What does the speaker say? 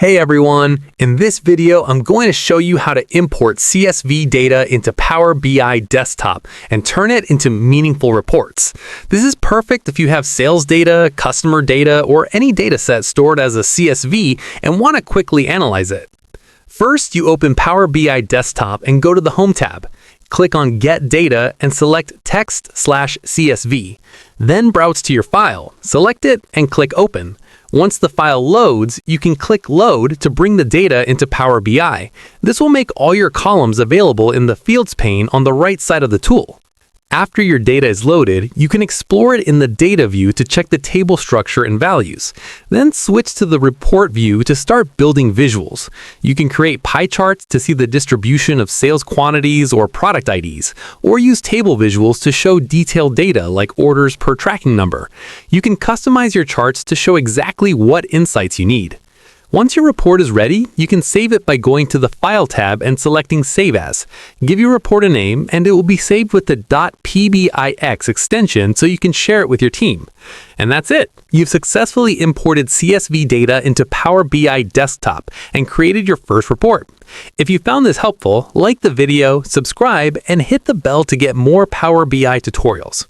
Hey everyone! In this video, I'm going to show you how to import CSV data into Power BI Desktop and turn it into meaningful reports. This is perfect if you have sales data, customer data, or any data set stored as a CSV and want to quickly analyze it. First, you open Power BI Desktop and go to the Home tab. Click on Get Data and select Text/CSV. Then browse to your file, select it, and click Open. Once the file loads, you can click Load to bring the data into Power BI. This will make all your columns available in the Fields pane on the right side of the tool. After your data is loaded, you can explore it in the Data view to check the table structure and values. Then switch to the Report view to start building visuals. You can create pie charts to see the distribution of sales quantities or product IDs, or use table visuals to show detailed data like orders per tracking number. You can customize your charts to show exactly what insights you need. Once your report is ready, you can save it by going to the File tab and selecting Save As. Give your report a name, and it will be saved with the .pbix extension so you can share it with your team. And that's it! You've successfully imported CSV data into Power BI Desktop and created your first report. If you found this helpful, like the video, subscribe, and hit the bell to get more Power BI tutorials.